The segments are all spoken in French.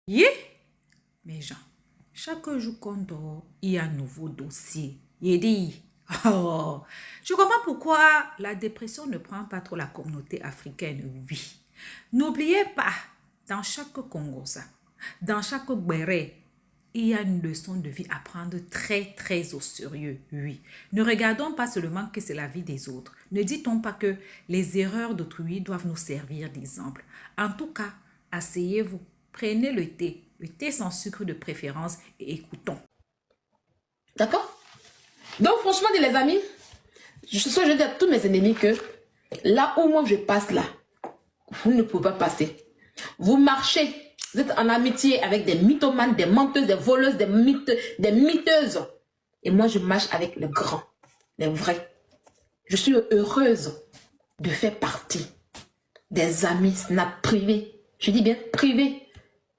Yeah, mes gens, chaque jour qu'on dort, il y a un nouveau dossier. Il dit, oh, je comprends pourquoi la dépression ne prend pas trop la communauté africaine, oui. N'oubliez pas, dans chaque Congosa, dans chaque Béré, il y a une leçon de vie à prendre très, très au sérieux, oui. Ne regardons pas seulement que c'est la vie des autres. Ne dit-on pas que les erreurs d'autrui doivent nous servir d'exemple. En tout cas, asseyez-vous, prenez le thé sans sucre de préférence et écoutons. D'accord? Donc, franchement, les amis, je dis à tous mes ennemis que là où moi je passe là, vous ne pouvez pas passer. Vous marchez, vous êtes en amitié avec des mythomanes, des menteuses, des voleuses, des miteuses. Et moi, je marche avec les grands, les vrais. Je suis heureuse de faire partie des amis snap privés. Je dis bien privés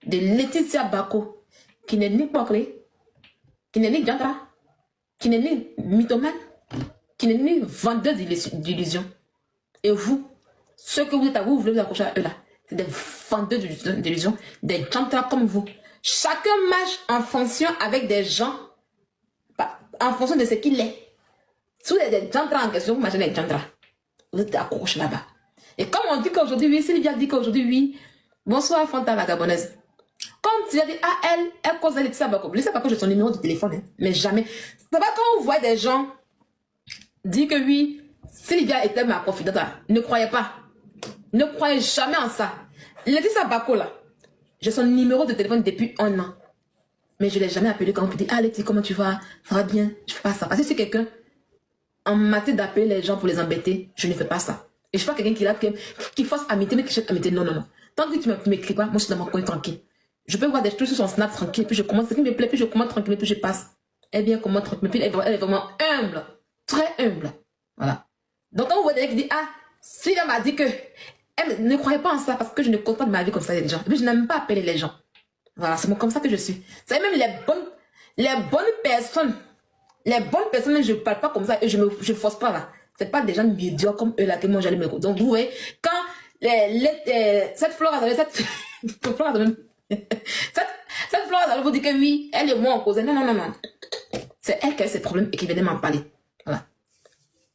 de Laetitia Bako, qui n'est ni Poclé, qui n'est ni Diandra, qui n'est ni mythomane, qui n'est ni vendeur d'illusions. Et vous, ceux que vous êtes à vous voulez vous accrocher à eux là, c'est des vendeurs d'illusions, des gens comme vous. Chacun marche en fonction avec des gens, en fonction de ce qu'il est. Si vous êtes des gens en question, vous marchez avec des gens, vous êtes accrochés là-bas. Et comme on dit qu'aujourd'hui, oui, Sylvia dit qu'aujourd'hui, oui, bonsoir Fanta la gabonaise. Comme tu as dit, ah, elle cause elle ça, je sais pas que j'ai son numéro de téléphone, hein, mais jamais. C'est pas quand on voit des gens dire que oui, Sylvia était ma confidente, ne croyez pas. Ne croyez jamais en ça. Laetitia Bako là, j'ai son numéro de téléphone depuis 1 an. Mais je ne l'ai jamais appelé quand on peut dire, ah Laetitia, comment tu vas? Ça va bien? Je ne fais pas ça. Parce que si quelqu'un en matière d'appeler les gens pour les embêter, je ne fais pas ça. Et je ne suis pas quelqu'un qui force amitié, mais qui cherche amitié. Non, non, non. Tant que tu ne m'écris pas, moi je suis dans mon coin tranquille. Je peux voir des trucs sur son snap tranquille, puis je commence, ce qui me plaît, puis je commente tranquille, puis je passe. Elle vient comment tranquille, puis elle est vraiment humble. Très humble. Voilà. Donc quand vous voyez quelqu'un qui dit, ah, si elle m'a dit que, elle ne croyait pas en ça, parce que je ne compte pas de ma vie comme ça les gens. Et puis je n'aime pas appeler les gens. Voilà, c'est comme ça que je suis. Vous savez, même les bonnes personnes, je ne parle pas comme ça et je ne force pas là. C'est pas des gens médiocres comme eux là que moi j'allais me... Donc vous voyez, quand cette fleur cette fleur vous dit que oui, elle et moi on cause. Non, non, non, non. C'est elle qui a ses problèmes et qui venait m'en parler. Voilà.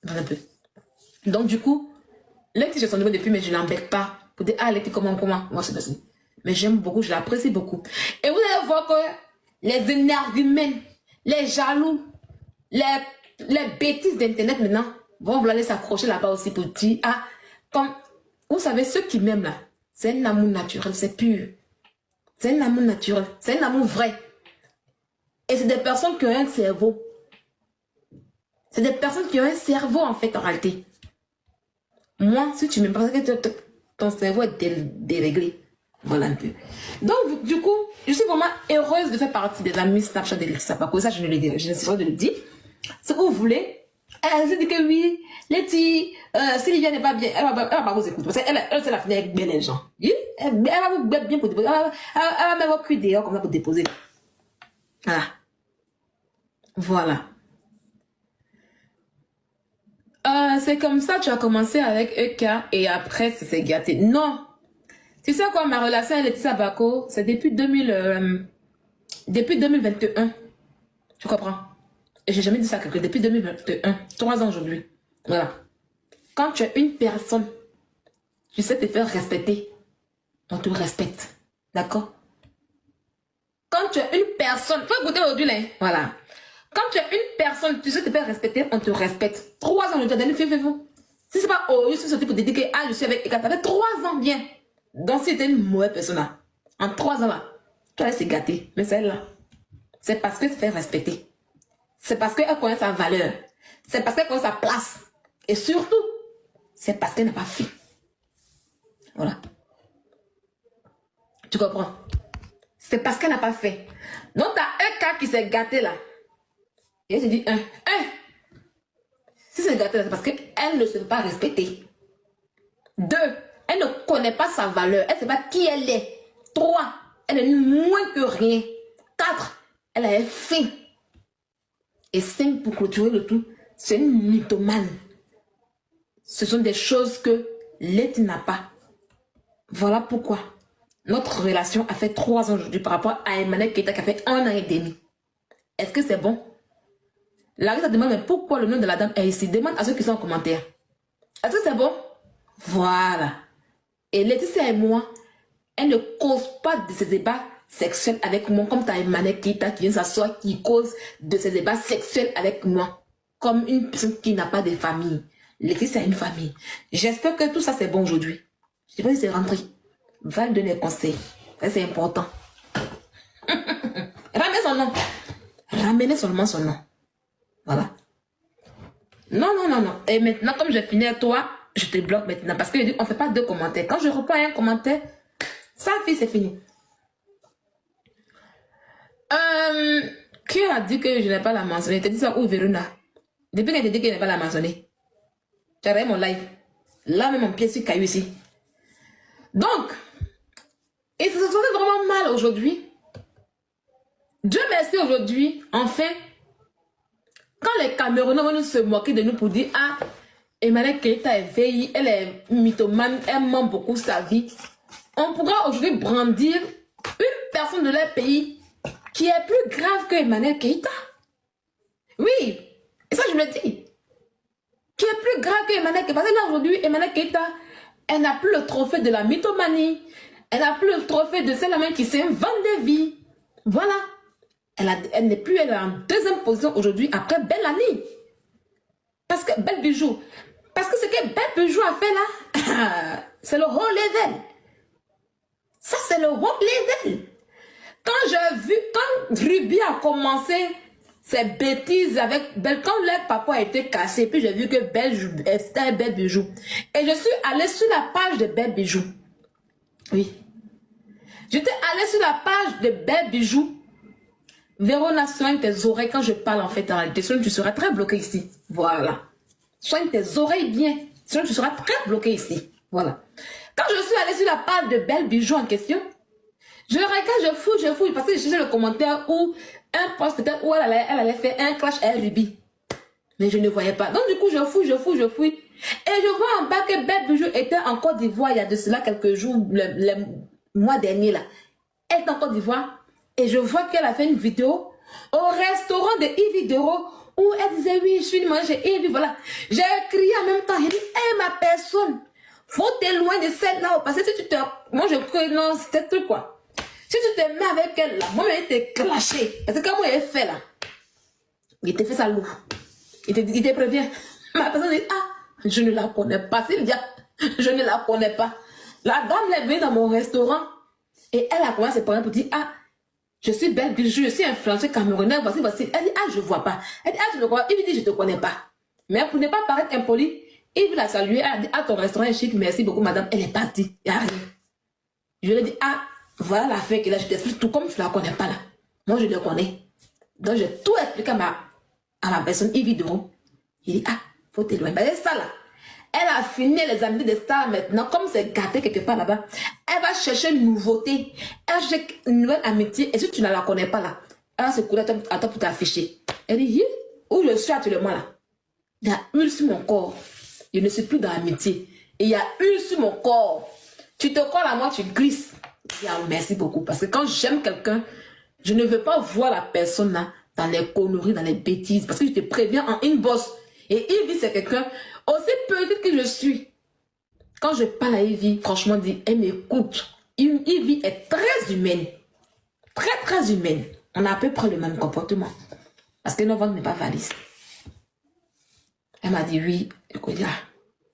Voilà un peu. Donc du coup, Letty, j'ai son numéro depuis, mais je ne l'embête pas. Pour dire, ah Letty, comment, moi c'est possible. Mais j'aime beaucoup, je l'apprécie beaucoup. Et vous allez voir que les énergumènes, les jaloux, les bêtises d'internet maintenant vont vouloir aller s'accrocher là-bas aussi pour dire, ah, comme, vous savez, ceux qui m'aiment là, c'est un amour naturel, c'est pur. C'est un amour naturel, c'est un amour vrai. Et c'est des personnes qui ont un cerveau. C'est des personnes qui ont un cerveau en fait, en réalité. Moi, si tu m'aimes pas, que ton cerveau est déréglé. Voilà un peu. Donc, du coup, je suis vraiment heureuse de faire partie des amis Snapchat de Laetitia Bako. Ça, je ne le dirai, je ne sais pas de le dire. Ce que vous voulez. Elle se dit que oui, Letty, Sylvia n'est pas bien. Elle va pas vous écouter. Parce qu'elle, c'est la finir avec bien les gens. Elle va vous bien pour déposer. Elle va même vous cuire dehors comme ça pour déposer. Voilà. Voilà. C'est comme ça, tu as commencé avec EK et après, c'est gâté. Non. Tu sais quoi, ma relation avec Laetitia Bako, c'est depuis 2021. Tu comprends? Et j'ai jamais dit ça à quelqu'un. Depuis 2021. 3 ans aujourd'hui. Voilà. Quand tu es une personne, tu sais te faire respecter. On te respecte. D'accord? Quand tu es une personne, faut écouter aujourd'hui là. Voilà. Quand tu es une personne, tu sais te faire respecter, on te respecte. 3 ans aujourd'hui, fais-vous. Si c'est pas je suis sorti pour te dire que je suis avec Eka, ça fait 3 ans bien. Donc si tu es une mauvaise personne là, en 3 ans là, tu vas se gâter. Mais celle-là, c'est parce qu'elle se fait respecter. C'est parce qu'elle connaît sa valeur. C'est parce qu'elle connaît sa place. Et surtout, c'est parce qu'elle n'a pas fait. Voilà. Tu comprends? C'est parce qu'elle n'a pas fait. Donc, tu as un cas qui s'est gâté là. Et elle se dit, si c'est gâté là, c'est parce qu'elle ne se fait pas respecter. 2, elle ne connaît pas sa valeur. Elle ne sait pas qui elle est. 3, elle est moins que rien. 4, elle a un fin. Et 5, pour clôturer le tout, c'est une mythomane. Ce sont des choses que Letty n'a pas. Voilà pourquoi Notre relation a fait 3 ans aujourd'hui par rapport à Emmanuel Keita qui a fait 1 an et demi. Est-ce que c'est bon? Larissa demande, mais pourquoi le nom de la dame est ici? Demande à ceux qui sont en commentaire. Est-ce que c'est bon? Voilà. Et Laetitia et moi, elle ne cause pas de ces débats sexuels avec moi, comme ta Emmanuel Keita qui vient s'asseoir, qui cause de ces débats sexuels avec moi, comme une personne qui n'a pas de famille. Laetitia a une famille. J'espère que tout ça c'est bon aujourd'hui. Je sais pas si c'est rentré. Va lui donner conseil. Ça c'est important. Ramène son nom. Ramenez seulement son nom. Voilà. Non, non, non, non. Et maintenant, comme je finis à toi, je te bloque maintenant. Parce que je dis, on ne fait pas 2 commentaires. Quand je reprends un commentaire, ça fait, c'est fini. Qui a dit que je n'ai pas la mentionné? Tu as dit ça où, Verona? Depuis qu'elle t'a dit que je n'ai pas la mentionné. Tu as regardé mon live. Là, même mon pied sur caillou ici. Donc, et ça se fait vraiment mal aujourd'hui. Dieu merci aujourd'hui, enfin, quand les Camerounais vont nous se moquer de nous pour dire, ah, Emmanuel Keita est vieille, elle est mythomane, elle ment beaucoup sa vie. On pourra aujourd'hui brandir une personne de leur pays qui est plus grave que Emmanuel Keita. Oui, et ça je me dis. Qui est plus grave que Emmanuel Keita. Parce que là aujourd'hui, Emmanuel Keita, elle n'a plus le trophée de la mythomanie. Elle n'a plus le trophée de celle-là qui s'invente des vies. Voilà. Elle n'est plus, elle est en 2e position aujourd'hui après Belle Année. Parce que Belle Bijou. Parce que ce que Belle Bijou a fait là, c'est le haut level. Ça, c'est le haut level. Quand j'ai vu, quand Ruby a commencé ses bêtises avec Belle, quand leur papa a été cassé, puis j'ai vu que c'était Belle Bijou. Et je suis allée sur la page de Belle Bijou. Oui. J'étais allée sur la page de Belle Bijou. Vérona, soigne tes oreilles quand je parle en fait en réalité. Sinon, tu seras très bloqué ici. Voilà. Soigne tes oreilles bien. Sinon, tu seras très bloqué ici. Voilà. Quand je suis allée sur la page de Belle Bijou en question, je regarde, je fouille, parce que je cherchais le commentaire où un post peut-être où elle allait faire un clash à Ruby. Mais je ne voyais pas. Donc, du coup, je fouille. Et je vois en bas que Belle Bijou était en Côte d'Ivoire il y a de cela quelques jours, le mois dernier là. Elle est en Côte d'Ivoire. Et je vois qu'elle a fait une vidéo au restaurant de Yves Dero où elle disait oui, je suis manger Yves, voilà. J'ai crié en même temps, j'ai dit, hé ma personne, faut t'éloigner de celle-là. Parce que si tu te... Moi je crois, non, c'était truc quoi. Si tu te mets avec elle là, moi je vais te clasher. Parce que quand moi j'ai fait là, il t'a fait ça lourd. Il te prévient. Ma personne dit, ah, je ne la connais pas, Sylvia. Je ne la connais pas. La dame est venue dans mon restaurant et elle a commencé à se parler pour dire, ah, je suis Belle Bijou, je suis influencée camerounaise, voici. Elle dit, ah, je vois pas. Elle dit, ah, je ne vois pas. Il dit, je te connais pas. Mais pour ne pas paraître impoli, il l'a salué, elle a dit, ah, ton restaurant est chic, merci beaucoup, madame. Elle est partie. Il n'y a rien. Je lui ai dit, ah, voilà l'affaire qu'elle a, je t'explique tout comme je ne la connais pas là. Moi, je le connais. Donc, j'ai tout expliqué à ma personne, Yves Doro. Il dit, ah, faut t'éloigner. Ben, c'est ça là. Elle a fini les amis des stars maintenant, comme c'est gâté quelque part là-bas. Elle va chercher une nouveauté. Elle cherche une nouvelle amitié. Et si tu ne la connais pas là, elle va se couler à toi pour t'afficher. Elle dit, où je suis actuellement là, il y a une sur mon corps. Je ne suis plus dans l'amitié. Et il y a une sur mon corps. Tu te colles à moi, tu glisses. Je dis, ah, merci beaucoup. Parce que quand j'aime quelqu'un, je ne veux pas voir la personne là dans les conneries, dans les bêtises. Parce que je te préviens en inbox. Et Yves, c'est quelqu'un, aussi petite que je suis. Quand je parle à Yves, franchement, elle m'écoute. Yves est très humaine. Très, très humaine. On a à peu près le même comportement. Parce que notre ventre n'est pas valise. Elle m'a dit, oui, écoute, là,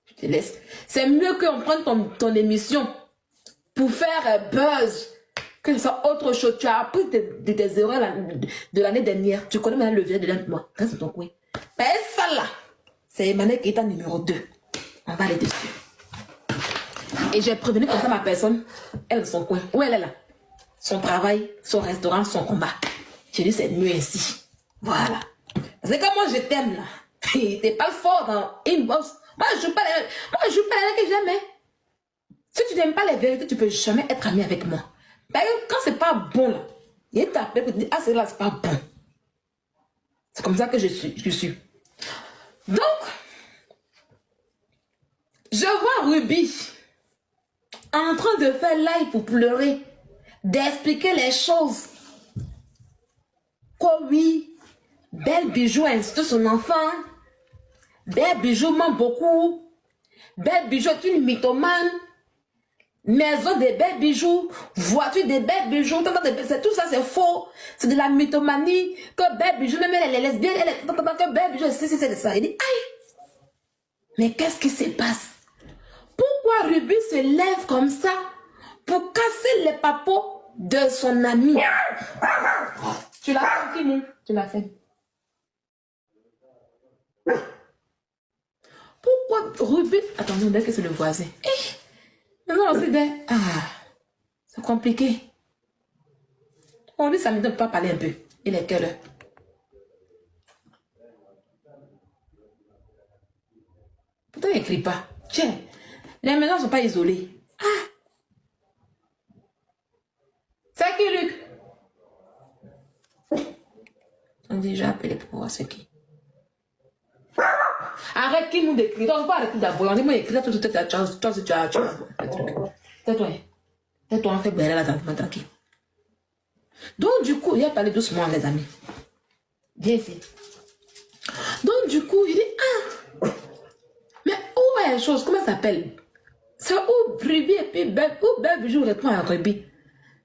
je te laisse. C'est mieux qu'on prenne ton émission pour faire buzz que ce soit autre chose. Tu as appris de tes erreurs de l'année dernière. Tu connais maintenant le vieux de l'un de moi. Reste dans ton coin. Ben, ça là. C'est Emmanuel qui est en numéro 2. On va aller dessus. Et j'ai prévenu comme ça ma personne. Elle, son coin. Où elle est là? Son travail, son restaurant, son combat. J'ai dit, c'est mieux ainsi. Voilà. Parce que comme moi, je t'aime là. T'es pas fort dans inbox. Moi, je joue pas les que j'aime. Si tu n'aimes pas les vérités, tu peux jamais être ami avec moi. Parce que quand c'est pas bon là, il t'appelle pour te dire, ah, c'est là, c'est pas bon. C'est comme ça que je suis. Donc, je vois Ruby en train de faire live pour pleurer, d'expliquer les choses. Quoi, oui, Belle Bijou a insulté son enfant. Belle Bijou ment beaucoup. Belle Bijou est une mythomane. Maison des Belles Bijoux, voiture des Belles Bijoux, tout ça c'est faux. C'est de la mythomanie. Que Belle Bijou, même elle est lesbienne, que Belle Bijou, c'est ça. Il dit, aïe, mais qu'est-ce qui se passe? Pourquoi Ruby se lève comme ça pour casser les papeaux de son ami? Tu l'as fait, Kimou? Tu l'as fait. Pourquoi Ruby... Attends, on dirait que c'est le voisin. Non, c'est des... Ah, c'est compliqué. On dit ça ne peut pas parler un peu. Il est quelle heure? Pourtant, il n'écrit pas. Tiens, les maisons ne sont pas isolées. Ah! C'est qui, Luc? On a déjà appelé pour voir c'est qui. Arrête qui nous décrit. Donc, pas arrêter d'abord. On dit, moi, écris tout ta chance. Toi, tu as. Tais-toi. Tais-toi, on fait belle là, tranquille. Donc, du coup, il a parlé doucement, les amis. Viens ici. Donc, du coup, il dit, ah, mais où est la chose? Comment ça s'appelle? C'est où Ruby et puis Belle Bijou répond à Ruby.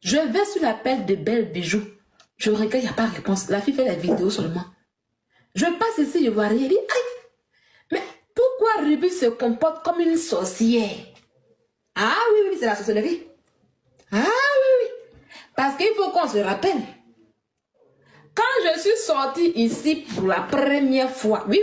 Je vais sur l'appel de Belle Bijou. Je regarde, il n'y a pas de réponse. La fille fait la vidéo seulement. Je passe ici, je vois rien. Il dit, aïe, mais pourquoi Ruby se comporte comme une sorcière? Ah oui, c'est la sorcellerie. Ah oui. Parce qu'il faut qu'on se rappelle. Quand je suis sortie ici pour la première fois, oui.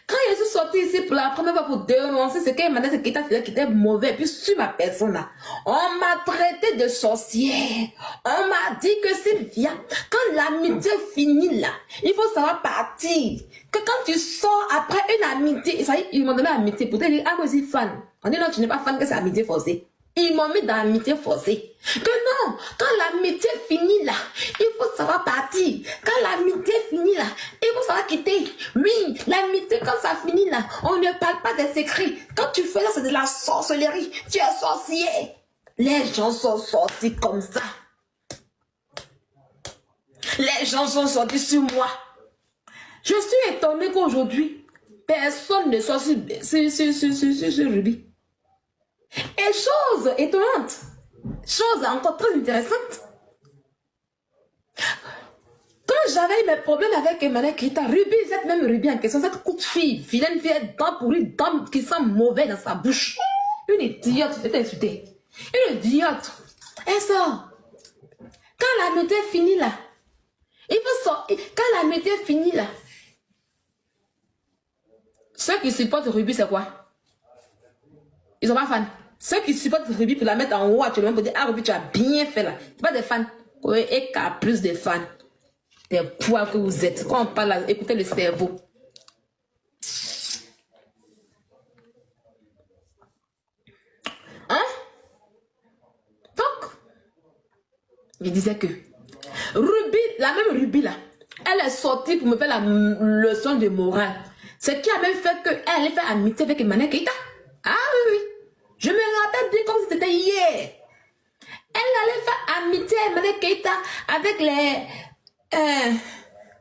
Quand je suis sortie ici pour la première fois pour dénoncer ce qu'elle m'a dit qui était mauvais, puis sur ma personne là, on m'a traité de sorcière. On m'a dit que Sylvia, quand l'amitié finit là, il faut savoir partir. Que quand tu sors après une amitié, ça y est, ils m'ont donné amitié pour te dire, ah, moi, je suis fan. On dit non, tu n'es pas fan, que c'est amitié forcée. Ils m'ont mis dans l'amitié forcée. Que non, quand l'amitié finit là, il faut savoir partir. Quand l'amitié finit là, il faut savoir quitter. Oui, l'amitié, quand ça finit là, on ne parle pas des secrets. Quand tu fais là, c'est de la sorcellerie. Tu es sorcier. Les gens sont sortis comme ça. Les gens sont sortis sur moi. Je suis étonnée qu'aujourd'hui, personne ne soit sur Ruby. Et chose étonnante, chose encore très intéressante, quand j'avais mes problèmes avec Emmanuel Kita, Ruby, cette même Ruby en question, cette coup de fille, vilaine fille, dent pourrie, dent qui sent mauvais dans sa bouche, une idiote, je t'ai insulté, une idiote, elle sort. Quand la nuit est finie là, il faut sortir, quand la nuit est finie là, ceux qui supportent Ruby, c'est quoi? Ils sont pas fans. Ceux qui supportent Ruby pour la mettre en haut, tu pour dire, ah Ruby, tu as bien fait là. C'est pas des fans. Oui, et qu'à plus de fans. Des poids que vous êtes. Quand on parle là, écoutez le cerveau. Hein? Donc, je disais que Ruby, la même Ruby là, elle est sortie pour me faire la leçon de morale. Ce qui a même fait qu'elle allait faire amitié avec Emmanuel Keita. Ah oui. Je me rappelle bien comme si c'était hier. Elle allait faire amitié avec Emmanuel Keita avec les...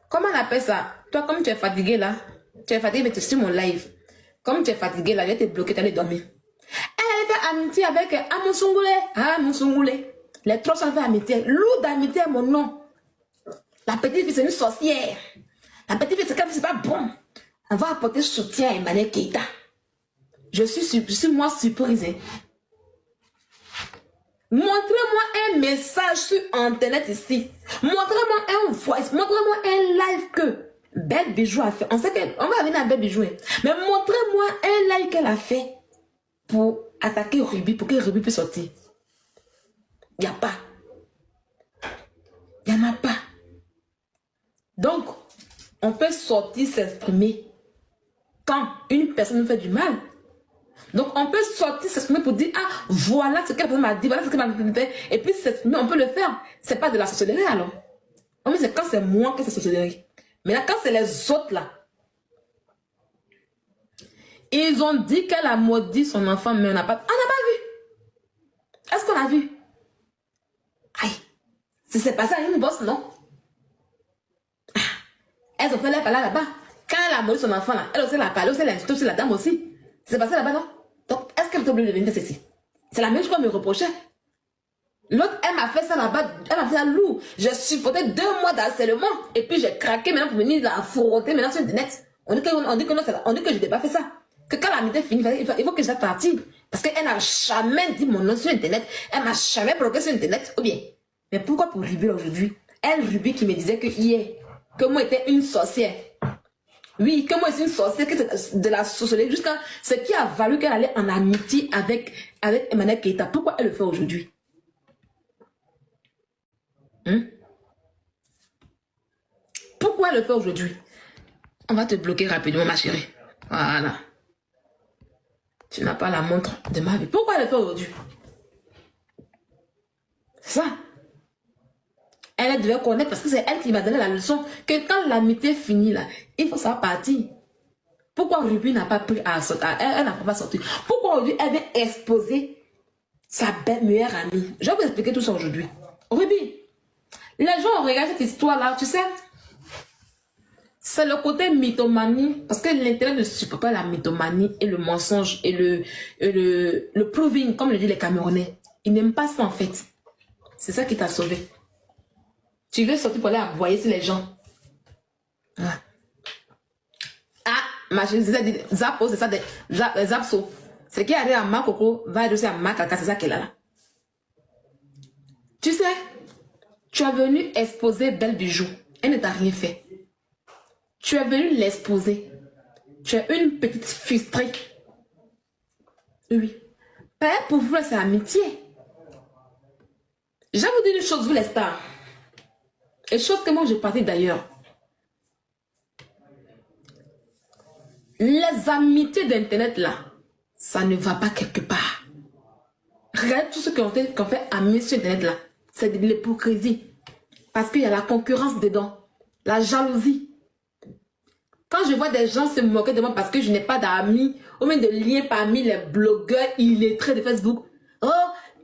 comment on appelle ça? Toi, comme tu es fatigué là, tu es fatigué mais tu es sur mon live. Comme tu es fatigué là, je vais te bloquer, tu allais dormir. Elle allait faire amitié avec Amonsungoulé. Ah, Amonsungoulé. Les trois sont fait amitié. Loup d'amitié est mon nom. La petite fille, c'est une sorcière. La petite fille, c'est comme si c'est pas bon. On va apporter soutien à Emmanuel Keita. Je suis moi surprise. Montrez-moi un message sur internet ici. Montrez-moi un voice. Montrez-moi un live que Belle Bijou a fait. On sait qu'on va venir à Belle Bijou. Mais montrez-moi un live qu'elle a fait pour attaquer Ruby, pour que Ruby puisse sortir. Il n'y a pas. Il n'y en a pas. Donc, on peut sortir, s'exprimer quand une personne nous fait du mal. Donc, on peut sortir, s'exprimer pour dire, ah, voilà ce que la personne m'a dit, voilà ce que m'a dit. Et puis, s'exprimer, on peut le faire. C'est pas de la sorcellerie, alors. Mais c'est quand c'est moi que c'est sorcellerie. Mais là, quand c'est les autres, là, ils ont dit qu'elle a maudit son enfant, mais on n'a pas vu. Est-ce qu'on a vu? Aïe, c'est passé à une bosse, non? Elles ont fait la parler là-bas. Quand elle a mori son enfant, là, elle aussi l'a parlé, elle a insulté la dame aussi. C'est passé là-bas, non? Donc, est-ce qu'elle est obligée de venir ceci? C'est la même chose qu'on me reprochait. L'autre, elle m'a fait ça là-bas, elle m'a fait ça lourd. J'ai supporté 2 mois d'harcèlement. Et puis j'ai craqué maintenant pour venir la frotter maintenant sur Internet. On dit que non, on dit que je n'ai pas fait ça. Que quand l'amitié finit, il faut que je sois partie. Parce qu'elle n'a jamais dit mon nom sur Internet. Elle m'a jamais bloqué sur Internet. Ou bien. Mais pourquoi pour Ruby aujourd'hui? Elle, Ruby, qui me disait que hier, que moi j'étais une sorcière. Oui, que moi je suis une sorcière, que c'est de la sorcellerie, jusqu'à ce qui a valu qu'elle allait en amitié avec Emmanuel Keita. Pourquoi elle le fait aujourd'hui? Pourquoi elle le fait aujourd'hui? On va te bloquer rapidement, ma chérie. Voilà. Tu n'as pas la montre de ma vie. Pourquoi elle le fait aujourd'hui? Ça. Elle devait connaître parce que c'est elle qui m'a donné la leçon que quand l'amitié finit là, il faut savoir partir. Pourquoi Ruby n'a pas pris à sortir? Elle n'a pas sorti. Pourquoi aujourd'hui elle vient exposer sa belle meilleure amie? Je vais vous expliquer tout ça aujourd'hui. Ruby, les gens regardent cette histoire là, tu sais. C'est le côté mythomanie, parce que l'intérêt ne supporte pas la mythomanie et le mensonge et le proving, comme le disent les Camerounais. Ils n'aiment pas ça en fait. C'est ça qui t'a sauvé. Tu veux sortir pour aller aboyer sur les gens. Ah, ma chérie, c'est Zapo, c'est ça, Zapso. Ce qui arrive à ma coco va être aussi à ma caca, c'est ça qu'elle a là. Tu sais, tu es venu exposer Belle Bijou. Elle ne t'a rien fait. Tu es venu l'exposer. Tu es une petite frustrée. Oui. Père pour vous, c'est amitié. Je vais vous dire une chose, vous les stars. Et chose que moi je pratique d'ailleurs. Les amitiés d'internet là, ça ne va pas quelque part. Regardez tout ce qu'on fait amis sur internet là. C'est de l'hypocrisie. Parce qu'il y a la concurrence dedans. La jalousie. Quand je vois des gens se moquer de moi parce que je n'ai pas d'amis, ou même de liens parmi les blogueurs illettrés de Facebook. Oh,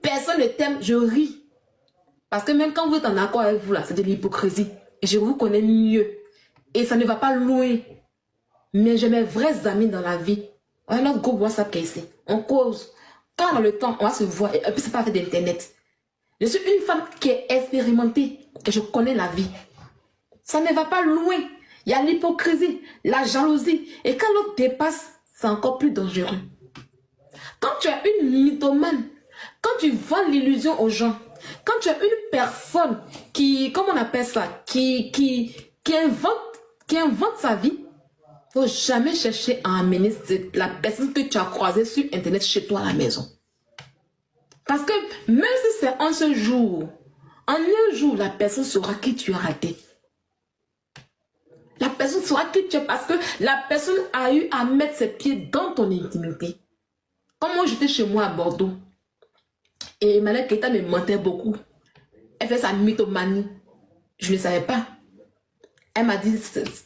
personne ne t'aime, je ris. Parce que même quand vous êtes en accord avec vous là, c'est de l'hypocrisie. Et je vous connais mieux. Et ça ne va pas loin. Mais j'ai mes vrais amis dans la vie. On a notre groupe WhatsApp qui est ici. On cause. Quand on a le temps, on va se voir. Et puis c'est pas avec d'internet. Je suis une femme qui est expérimentée. Et je connais la vie. Ça ne va pas loin. Il y a l'hypocrisie, la jalousie. Et quand l'autre dépasse, c'est encore plus dangereux. Quand tu as une mythomane, quand tu vends l'illusion aux gens, quand tu as une personne qui, comment on appelle ça, qui invente sa vie, il ne faut jamais chercher à amener la personne que tu as croisée sur Internet chez toi à la maison. Parce que même si c'est en ce jour, en un jour, la personne saura qui tu as raté. La personne saura qui tu es parce que la personne a eu à mettre ses pieds dans ton intimité. Comme moi, j'étais chez moi à Bordeaux. Et Emmanuel Keita me mentait beaucoup. Elle fait sa mythomanie. Je ne savais pas. Elle m'a dit,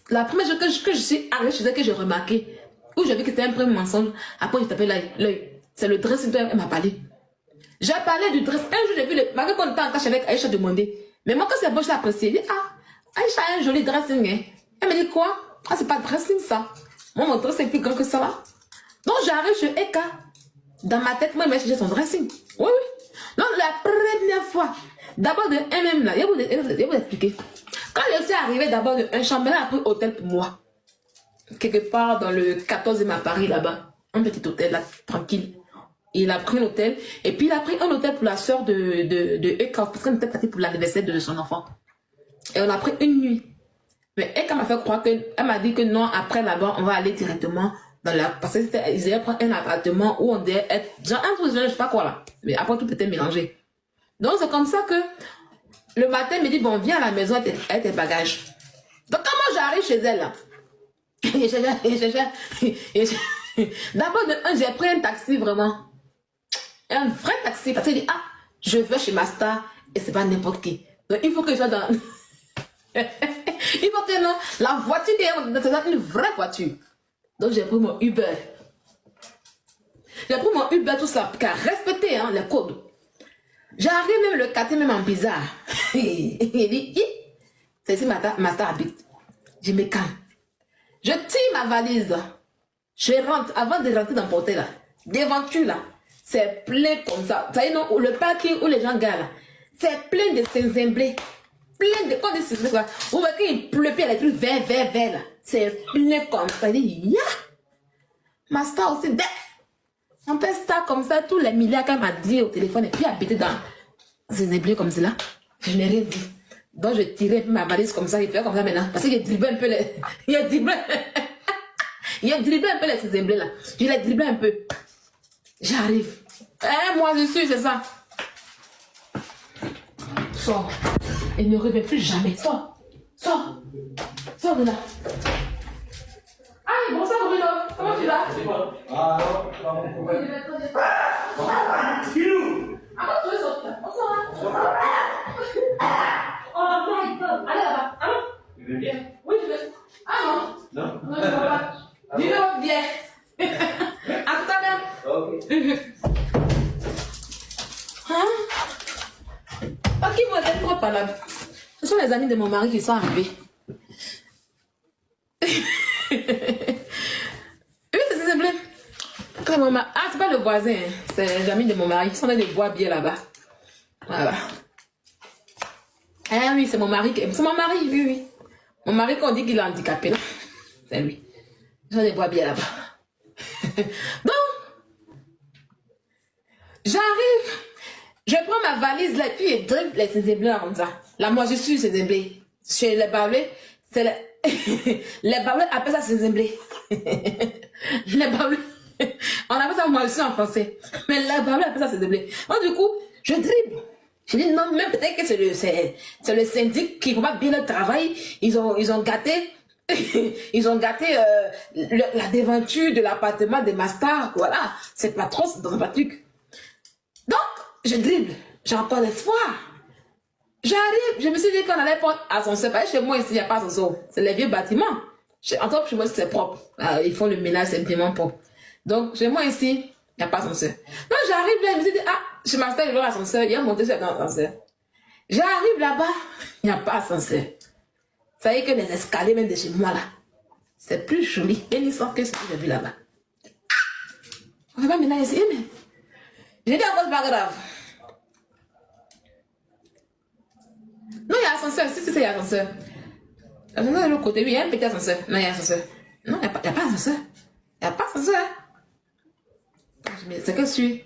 la première chose que je suis arrivée chez elle, que j'ai remarqué, où j'ai vu que c'était un premier mensonge, après j'ai tapé l'œil. C'est le dressing dont elle m'a parlé. J'ai parlé du dress. Un jour, j'ai vu, malgré qu'on était en cache avec Aïcha demandé. Mais moi, quand c'est bon, je l'ai apprécié. Je dis, ah, Aïcha a un joli dressing. Hein. Elle me dit quoi? Ah, c'est pas dressing ça. Moi, mon dressing est plus grand que ça là. Donc, j'arrive chez Eka. Dans ma tête, moi, il m'a cherché son dressing. Oui, oui. Donc, la première fois, d'abord de un même là, je vais vous expliquer. Quand je suis arrivée d'abord de un chambellan a pris hôtel pour moi. Quelque part dans le 14e à Paris là-bas. Un petit hôtel là, tranquille. Il a pris un hôtel. Et puis, il a pris un hôtel pour la soeur de Eka. Parce qu'elle était partie pour l'anniversaire de son enfant. Et on a pris une nuit. Mais Eka m'a fait croire que, elle m'a dit que non, après là-bas, on va aller directement dans la, parce qu'ils allaient prendre un appartement où on devait être, genre, un truc, je sais pas quoi là. Mais après, tout était mélangé. Donc, c'est comme ça que, le matin, il me dit, bon, viens à la maison avec tes bagages. Donc, comment j'arrive chez elle là? D'abord, j'ai pris un taxi vraiment. Un vrai taxi. Parce qu'il dit, ah, je vais chez ma star et c'est pas n'importe qui. Donc, il faut que je sois dans. Il faut que non, la voiture c'est une vraie voiture. Donc j'ai pris mon Uber. J'ai pris mon Uber, tout ça, car respecter hein, les codes. J'arrive même le quartier, même en bizarre. Il dit, c'est ici ma star habite. Je me calme. Je tire ma valise. Je rentre, avant de rentrer dans le portail là, devanture là, c'est plein comme ça. Vous savez, non, le parking où les gens garent là, c'est plein de Saint-Zimblé. Plein de, quand ils se là, vous voyez qu'il pleut, puis il y a des trucs verts là. C'est plein comme ça. Il dit, ya! Ma star aussi, on peut star comme ça, tous les milliards qu'elle m'a dit au téléphone, et puis habiter dans Saint-Zimblé comme cela. Je n'ai rien dit. Donc je tirais ma valise comme ça, il fait comme ça maintenant. Parce qu'il a dribblé un peu les. Il a dribblé. Il a dribblé un peu les Saint-Zimblé là. Je l'ai dribblé un peu. J'arrive. Moi je suis, c'est ça. Sors. Il ne revient plus jamais. Sors. Sors. Sors de là. Ah, bonsoir Bruno. Comment tu vas? Ah, non. Comment tu veux sortir? Bonsoir. Oh my God. Allez là-bas. Ah non? Tu veux bien? Oui, je veux. Ah non? Non? Non, je ne veux pas. Je veux bien. À tout à l'heure. Ok. Hein? Pas qui vous êtes trop par là? Ce sont les amis de mon mari qui sont arrivés. Oui, c'est simple. Ah, c'est pas le voisin, hein. C'est les amis de mon mari. Ils sont allés boire bien là-bas. Voilà. Ah oui, c'est mon mari. C'est mon mari, oui, oui. Mon mari, quand on dit qu'il est handicapé, non? C'est lui. Ils sont allés boire bien là-bas. Donc, j'arrive. Je prends ma valise là, puis je dribble les Saint-Zimblé comme ça. Là, moi, je suis Saint-Zimblé. Chez les Baoulés, c'est les Baoulés appellent ça Saint-Zimblé. Les Baoulés. On appelle ça moi aussi en français. Mais les Baoulés appellent ça Saint-Zimblé. Moi, du coup, je dribble. Je dis non, même peut-être que c'est le syndic qui ne fait pas bien le travail. Ils ont gâté. Ils ont gâté la devanture de l'appartement de ma star. Voilà. C'est pas trop, c'est dans un truc. Donc, je dribble. J'ai encore l'espoir. J'arrive. Je me suis dit qu'on allait prendre ascenseur. Parce que chez moi, ici, il n'y a pas d'ascenseur. C'est les vieux bâtiments. En tout cas, chez moi, c'est propre. Ils font le ménage, c'est vraiment propre. Donc, chez moi, ici, il n'y a pas d'ascenseur. Donc, j'arrive là, je me suis dit, ah, chez ma star, il y a l'ascenseur. Il y a monté sur l'ascenseur. J'arrive là-bas, il n'y a pas d'ascenseur. Ça y est que les escaliers, même de chez moi, là, c'est plus joli. Bénissant que ce que j'ai vu là-bas. On ne va pas maintenant essayer, mais. J'ai dit encore, c'est pas grave. Non, il y a ascenseur. Si, il y a ascenseur. L'ascenseur de l'autre côté, oui, il y a un petit ascenseur. Non, il y a ascenseur. Non, il n'y a pas d'ascenseur. Il n'y a pas d'ascenseur. C'est que si.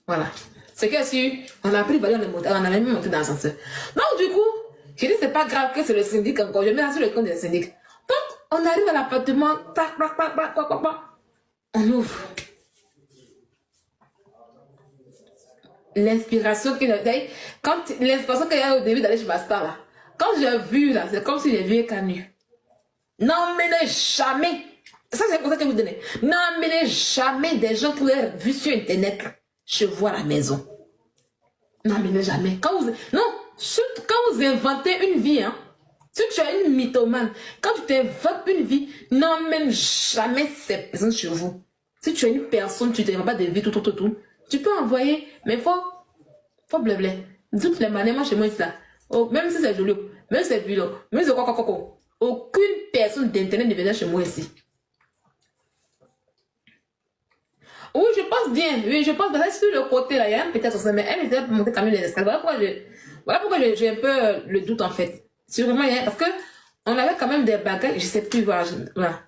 Voilà. C'est que si on a pris le moteur, on a même monté dans l'ascenseur. Donc, du coup, je dis, c'est pas grave que c'est le syndic encore. Je mets ça sur le compte du syndic. Donc, on arrive à l'appartement. On ouvre. L'inspiration qu'il a eu, l'inspiration qu'il y a au début d'aller chez ma star là, quand j'ai vu là, c'est comme si j'ai vu un camion. N'emmenez jamais, ça c'est pour ça que je vous donnez, n'emmenez jamais des gens qui vous avez vu sur internet chez vous à la maison. N'emmenez jamais. Non, surtout quand vous inventez une vie, hein, si tu es une mythomane, quand tu t'inventes une vie, n'emmène jamais ces personnes chez vous. Si tu es une personne, tu t'inventes pas de vie, tout. Tu peux envoyer, mais faut blabler. De toutes les manières, moi chez moi, c'est là. Oh, même si c'est joli, même si c'est violent, même si c'est quoi. Aucune personne d'internet ne vient chez moi ici. Oui, je pense bien. Oui, je pense que sur le côté là, il y a un petit ascenseur, mais elle était montée quand même les escaliers. Voilà pourquoi j'ai un peu le doute en fait. Sûrement, parce que on avait quand même des bagages, je sais plus, voilà.